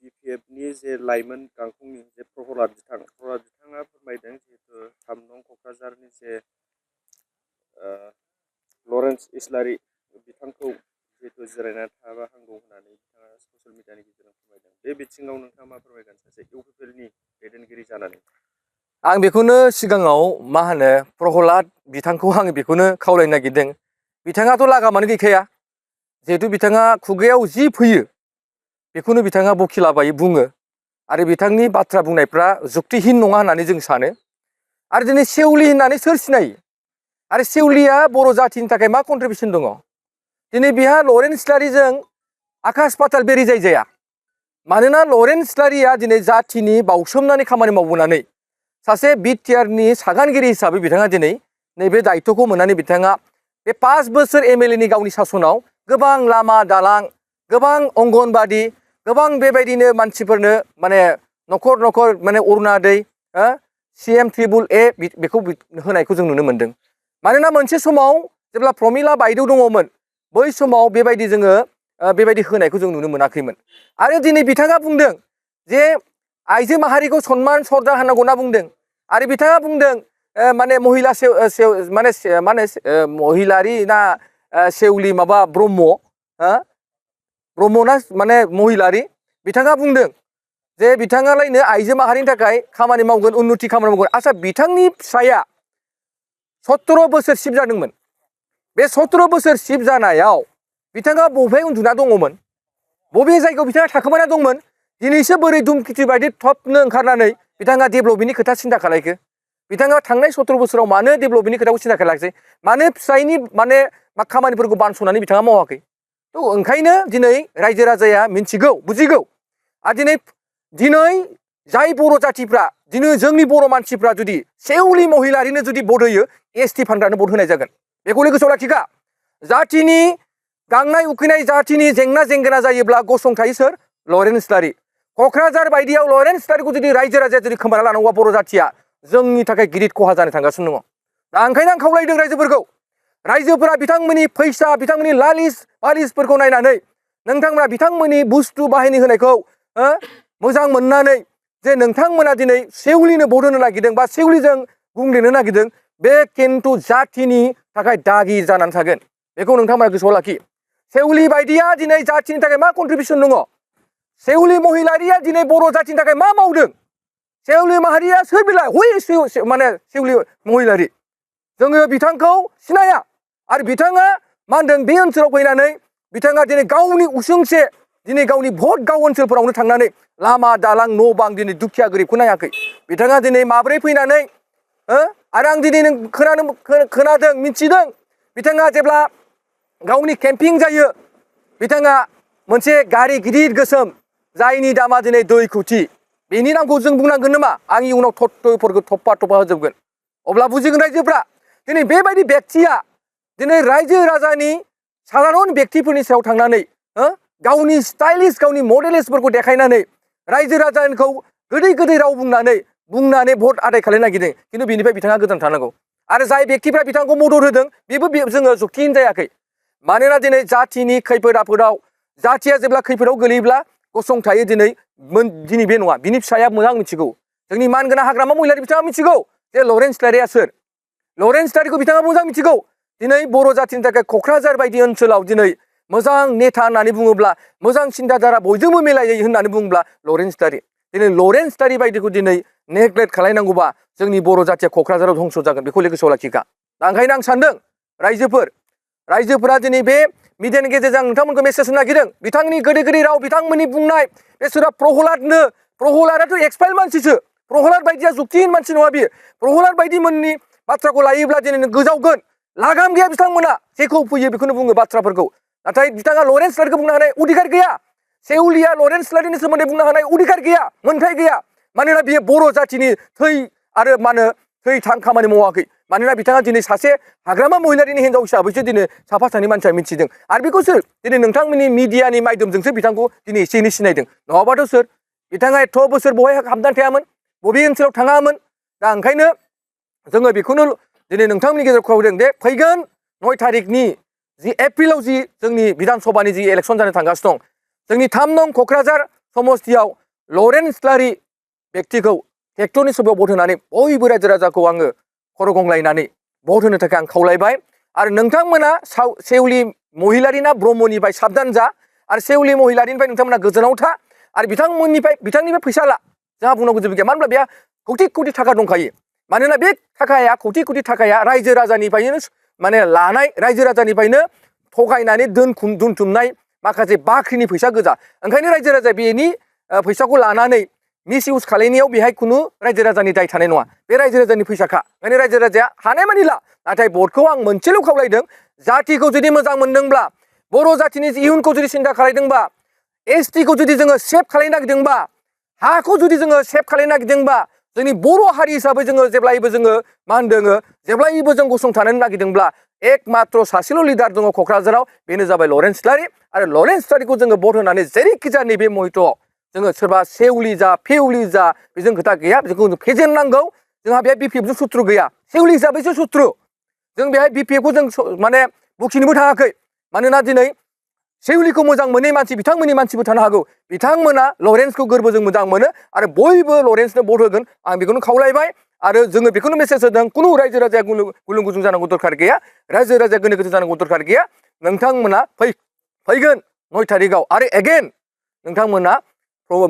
BPFनि जे लाइमोन गांखंनि जे प्रहलाद बिथाङा फोरमायदों जिहेतु 3 नं क'क्राझारनि जे लरेन्स इस्लारि बिथांखौ जिहेतु जिरायना थाबा हामगौ होननानै बिथाङा ससियेल मिडियानि गेजेरजों फोरमायदों। बे बिथिङाव नोंथाङा मा फोरमायगोन सासे इउपिपिएलनि दैदेनगिरि जानानै? आं बेखौनो सिगाङाव मा होनो प्रहलाद बिथांखौ आं बेखौनो खावलायनो नागिरदों। बिथाङाथ' लागामानो गैखाया, जिहेतु बिथाङा खुगायाव जि फैयो बेखौनो बिथाङा बखिलाबायै बुङो आरो बिथांनि बाथ्रा बुंनायफ्रा जुक्तिहीन नङा होननानै जों सानो। आरो दिनै सेउलि होननानै सोर सिनायो? आरो सेउलिया बर' जाथिनि थाखाय मा कन्ट्रिबिउसन दङ? दिनै बिहा लरेन्स इस्लारिजों आकाश पाताल बेरि जाया। मानोना लरेन्स इस्लारिया दिनै जाथिनि बाउसोमनानै खामानि मावबोनानै सासे बिटिआरनि सागानगिरि हिसाबै बिथाङा दिनै नैबे दायित्वखौ मोननानै बिथाङा बे 5 बोसोर एमएलएनि गावनि शासनाव गोबां लामा दालां, गोबां अंगनबादि, गोबां बेबायदिनो मानसिफोरनो माने न'खर न'खर माने अरुणादय, CM-AAA बेखौ होनायखौ जों नुनो मोन्दों। मानोना मोनसे समाव जेब्ला प्रमिला बायदेव दङमोन बै समाव बेबायदि जोङो बेबायदि होनायखौ जों नुनो मोनाखैमोन। आरो दिनै बिथाङा बुंदों जे आइजो माहारिखौ सनमान सर्दा होनांगौ होनना बुंदों। आरो बिथाङा बुंदों माने महिला महिलारि ना सेउलि माबा ब्रह्म, ब्रह्म ना माने महिलारि, बिथाङा बुंदों जे बिथाङालायनो आइजो माहारिनि थाखाय खामानि मावगोन, उन्नति खामानि मावगोन। आच्छा, बिथांनि फिसाया 17 बोसोर शिफ्ट जादोंमोन। बे 17 बोसोर शिफ्ट जानायाव बिथाङा बबे उन्दुना दङमोन? बबे जायगायाव बिथाङा थाखोमाना दंमोन? दिनैसो बोरै धुमखिथि बायदि थपनो ओंखारनानै बिथाङा डेभेलपमेन्टनि खोथा सिन्था खालायखो? बिथाङा थांनाय 17 बोसोराव मानो डेभेलपमेन्टनि खोथाखौ सिन्था खालायाखै? मानो फिसायनि माने खामानिफोरखौ बानस'नानै बिथाङा मावाखै? थ' ओंखायनो दिनै रायजो राजाया मिन्थिगौ, बुजिगौ। आरो दिनै जाय बर' जाथिफ्रा, दिनै जोंनि बर' मानसिफ्रा जुदि सेउलि महिलारिनो जुदि भट होयो, ST फान्दानो भट होनाय जागोन। बेखौनो गोसोआव लाखिखा। जाथिनि गांनाय उखैनाय, जाथिनि जेंना जेंगोना जायोब्ला गसंथायो सोर? लरेन्स इस्लारि। क'क्राझार बायदियाव लरेन्स इस्लारिखौ जुदि रायजो राजाया जुदि खोमाना लानांगौबा बर' जाथिया जोंनि थाखाय गिदिर खहा जानो थांगासिनो दङ। दा ओंखायनो आं खावलायदों रायजोफोरखौ, रायजोफोरा बिथांमोननि फैसा, बिथांमोननि लालिसफोरखौ नायनानै नोंथांमोना बिथांमोननि बुस्थु बाहायनो होनायखौ मोजां मोननानै जे नोंथांमोना दिनै सेउलिनो भट होनो नागिरदों बा सेउलिजों गुंलेनो नागिरदों, बे खिन्थु जाथिनि थाखाय दागि जानानै थागोन। बेखौ नोंथांमोना गोसोआव लाखि। सेउलि बायदिया दिनै जाथिनि थाखाय मा कन्ट्रिबिउसन दङ? सेउलि महिलारिया दिनै बर' जाथिनि थाखाय मा मावदों? सेउलि माहारिया सोर बिलाय? माने सेउलि महिलारि। जोङो बिथांखौ सिनाया। आरो बिथाङा मा होनदों? बे ओनसोलाव फैनानै बिथाङा दिनै गावनि उसुंसे, दिनै गावनि भट गाव ओनसोलफोरावनो थांनानै लामा दालां न' बां दिनै दुखिया गोरिबखौ नायाखै। बिथाङा दिनै माब्रै फैनानै आरो आं दिनै खोनादों, मिथिदों, बिथाङा जेब्ला गावनि केम्पिं जायो, बिथाङा मोनसे गारि गिदिर गोसोम जायनि दामा दिनै 2 कोटि, बेनि नामखौ जों बुंनांगोन नामा? आं इयुनाव थप्पा थप्पा होजोबगोन। अब्ला बुजिगोन रायजोफ्रा, दिनै बेबायदि बेक्तिया दिनै रायजो राजानि साधारन बेक्तिफोरनि सायाव थांनानै गावनि स्टाइलिश, गावनि मडेलिस्टफोरखौ देखायनानै रायजो राजाखौ गोदै गोदै राव बुंनानै भट आदाय खालामनो नागिरदों। खिन्थु बेनिफ्राय बिथाङा गोजान थानांगौ। आरो जाय बेक्तिफ्रा बिथांखौ मदद होदों बेबो जोङो जुक्तिहीन जायाखै। मानोना दिनै जाथिनि खैफोद आफोदाव, जाथिया जेब्ला खैफोदाव गोलैयोब्ला गसंथायो। दिनै बे नङा, बिनि फिसाया मोजां मिथिगौ। जोंनि मानगोनां हाग्रामा महिलारि बिथाङा मिथिगौ जे लरेन्स इस्लारिया सोर। लरेन्स इस्लारिखौ बिथाङा मोजां मिथिगौ। दिनै बर' जाथिनि थाखाय क'क्राझार बायदि ओनसोलाव दिनै मोजां नेता होननानै बुङोब्ला, मोजां सिन्ताधारा बयजोंबो मिलायो होननानै बुङोब्ला लरेन्स इस्लारि। दिनै लरेन्स इस्लारि बायदिखौ दिनै नेग्लेक्ट खालायनांगौबा जोंनि बर' जाथिया क'क्राझाराव धंस जागोन। बेखौ गोसोआव लाखिखा। दा ओंखायनो आं सानदों रायजोफोरा दिनै बे मिडियानि गेजेरजों नोंथांमोनखौ मेसेज होनो नागिरदों। बिथांनि गोदै गोदै राव, बिथांमोननि बुंनाय बे सोरबा प्रहलादाथ' एक्सपाइल मानसिसो। प्रहलाद बायदिया जुक्तिहीन मानसि नङा बियो। प्रहलाद बायदि मोननि बाथ्राखौ लायोब्ला दिनै गोजावगोन। लागाम गैया बिथांमोना, जेखौ फैयो बेखौनो बुङो बाथ्राफोरखौ। नाथाय बिथाङा लरेन्स इस्लारिखौ बुंनो हानाय अधिकार गैया। सेउलिया लरेन्स इस्लारिनि सोमोन्दै बुंनो हानाय अधिकार गैया, मोन्थाय गैया। मानोना बियो बर' जाथिनि थै आरो थै थां खामानि मावाखै। मानोना बिथाङा दिनै सासे हाग्रामा महिलारिनि हिन्जाव हिसाबैसो दिनै साफा सानै मानसिया मिथिदों। आरो बेखौ सोर? दिनै नोंथांमोननि मिडियानि माध्यमजोंसो बिथांखौ दिनै एसे एनै सिनायदों। नङाबाथ' सोर? बिथाङा एथ' बोसोर बहाय हाबनानै थायामोन, बबे ओनसोलाव थाङामोन। दा ओंखायनो जोङो बेखौनो दिनै नोंथांमोननि गेजेराव खावलायदों दे फैगोन 9 तारिखनि जि एप्रिलाव जि जोंनि बिधान सभानि जि इलेक्सन जानो थांगासिनो दं, जोंनि 3 नं क'क्राझार समस्तियाव लरेन्स इस्लारि बेक्तिखौ ट्रेक्टरनि सभायाव भट होनानै बयबो रायजो राजाखौ आङो खर' गंग्लायनानै भट होनो थाखाय आं खावलायबाय आरो नोंथांमोना सेउलि महिलारिना ब्रह्मनिफ्राय साबधान जा आरो सेउलि महिलारिनिफ्राय नोंथांमोना गोजानाव था आरो बिथांनिफ्राय फैसा ला जोंहा बुंनांगौ जेबो गैया मानो होनब्ला बेहा कौटि कौटि थाखा दंखायो मानोना बे थाखाया कौटि कौटि थाखाया रायजो राजानिफ्रायनो माने लानाय रायजो राजानिफ्रायनो थगायनानै दोनथुमनाय माखासे बाख्रिनि फैसा गोजा ओंखायनो रायजो राजाया बेनि फैसाखौ लानानै मिस इउज खालायनायाव बेहाय खुनु रायजो राजानि दाय थानाय नङा बे रायजो राजानि फैसाखा ओंखायनो रायजो राजाया हानायमानि ला नाथाय भटखौ आं मोनसेल' खावलायदों जातिखौ जुदि मोजां मोनदोंब्ला बर' जातिनि इयुनखौ जुदि सिन्था खालायदोंबा एसटिखौ जुदि जोङो सेभ खालायनो नागिरदोंबा हाखौ जुदि जोङो सेभ खालायनो नागिरदोंबा जोंनि बर' हारि हिसाबै जोङो जेब्लायबो जोङो मा होनदों जेब्लायबो जों गसंथानो नागिरदोंब्ला एकमात्र सासेल' लिडार दङ क'क्राझाराव बेनो जाबाय लरेन्स इस्लारि आरो लरेन्स इस्लारिखौ जोङो भट होनानै जेरैखि जाया नैबे महितआव जोङो सोरबा सेउलि जा फेउलि जा बेजों खोथा गैया बेखौ जों फेजेननांगौ जोंहा बेहाय बिपिएफजों सुथ्रु गैया सेउलि हिसाबैसो सुथ्रु जों बेहाय बिपिएफखौ जों माने बखिनोबो थाङाखै मानोना दिनै सेउलिखौ मोजां मोनै मानसि बिथांमोननि मानसिबो थानो हागौ बिथांमोना लरेन्सखौ गोरबोजों मोजां मोनो आरो बयबो लरेन्सनो भट होगोन आं बेखौनो खावलायबाय आरो जोङो बेखौनो मेसेज होदों कुनु रायजो राजाया गुलुं गुजुं जानांगौ दरखार गैया रायजो राजाया गोनो गोथो जानांगौ दरखार गैया नोंथांमोना फैगोन 9 थारिखआव आरो एगेन नोंथांमोना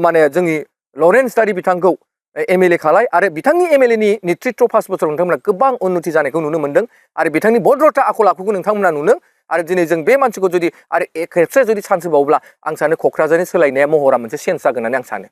माने जोंनि लरेन्स इस्लारि बिथांखौ एमएलए खालाय आरो बिथांनि एमएलएनि नेतृत्व 5 बोसोराव नोंथांमोना गोबां उन्नति जानायखौ नुनो मोनदों आरो बिथांनि भद्रता आखल आखुखौ नोंथांमोना नुदों आरो दिनै जों बे मानसिखौ जुदि आरो खेबसे जुदि चान्स होबावोब्ला आं सानो क'क्राझारनि सोलायनाया महरा मोनसे चेन्ज जागोन होननानै आं सानो